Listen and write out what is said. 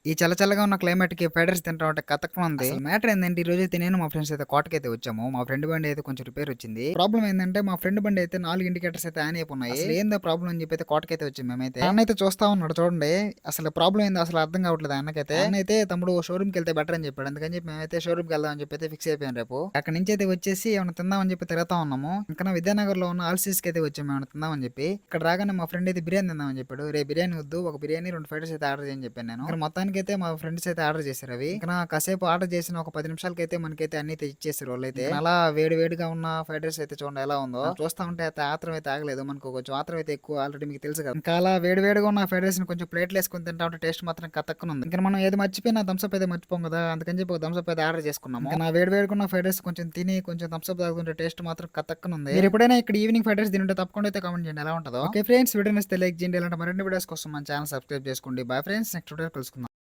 ఈ చల్లగా ఉన్న క్లైమేట్‌కి ఫ్రైడ్ రైస్ తింటా ఉంటే కతకమంది. అసలు మ్యాటర్ ఏందంటే ఈరోజైతే నేను మా ఫ్రెండ్స్ అయితే కోటకైతే వచ్చాము. మా ఫ్రెండ్ బండి అయితే కొంచెం రిపేర్ వచ్చింది. ప్రాబ్లమ్ ఏందంటే మా ఫ్రెండ్ బండి అయితే 4 ఇండికేటర్స్ అయితే ఆన్ అయిపోయినాయి. అసలు ఏందో ప్రాబ్లమ్ అని చెప్పి అయితే కోటకైతే వచ్చాము మేమైతే. అన్నయితే చూస్తా ఉన్నాడు చూడండి. అసలు ప్రాబ్లమ్ ఏందో అసలు అర్థం కావట్లేదు అన్నకైతే. అన్నయితే తమ్ముడు షోరూమ్‌కి వెళ్తే బెటర్ అని చెప్పాడు. అందుకని చెప్పి మేమైతే షోరూమ్‌కి వెళ్దాం అని చెప్పి అయితే ఫిక్స్ అయిపోయాం రేపు. అక్కడి నుంచి అయితే వచ్చేసి ఏమైనా తిందామని చెప్పి తిరుగుతా ఉన్నాము. ఇంకా విద్యానగర్‌లో ఉన్న ఆల్సీస్‌కి అయితే వచ్చాము ఏమైనా తిందామని చెప్పి. ఇక్కడ రాగానే మా ఫ్రెండ్ అయితే బిర్యానీ తిందామని చెప్పాడు. బిర్యానీ వద్దు ఒక బిర్యానీ 2 ఫ్రైడ్ రైస్ అయితే ఆర్డర్ చేయని చెప్పాను నేను. ఇక్కడ మొత్తానికైతే మా ఫ్రెండ్స్ అయితే ఆర్డర్ చేశారు అవి. ఇంకా కాసేపు ఆర్డర్ చేసిన ఒక 10 నిమిషాలకైతే మనకైతే అన్ని తెచ్చేసారు వాళ్ళైతే. అలా వేడి వేడిగా ఉన్న ఫ్రైడ్ రైస్ అయితే చూడండి ఎలా ఉందో. చూస్తా ఉంటే అయితే ఆత్రం అయితే ఆగలేదు. మనకు కొంచెం ఆత్రం అయితే ఎక్కువ ఆల్రెడీ మీకు తెలుసు కదా. ఇంకా అలా వేడి వేడిగా ఉన్న ఫ్రైడ్ రైస్ ని కొంచెం ప్లేట్లు వేసుకొని తింటా ఉంటే టేస్ట్ మాత్రం కతక్కునుంది. ఇంకా మనం ఏది మర్చిపోయినా థమ్స్అప్ అయితే మర్చిపోం కదా. అందుకని చెప్పి థమ్స్అప్ అయితే ఆర్డర్ చేసుకున్నాము. ఇంకా నా వేడి వేడిగా ఉన్న ఫ్రైడ్ రైస్ కొంచెం తిని కొంచెం థమ్స్అప్ తాగుతుంటే టేస్ట్ మాత్రం కతక్కునుంది. మీరు ఎప్పుడైనా ఇక్కడ ఈవినింగ్ ఫ్రైడ్ రైస్ తింటే తప్పకుండా అయితే కామెంట్ చేయండి ఎలా ఉంటుందో. ఓకే ఫ్రెండ్స్, వీడియో నచ్చితే లైక్ చేయండి. ఇలాంటి మరిన్ని వీడియోస్ కోసం మన ఛానల్ సబ్స్క్రైబ్ చేసుకోండి. బై ఫ్రెండ్స్, నెక్స్ట్ వీడియో కలుసుకుందాం.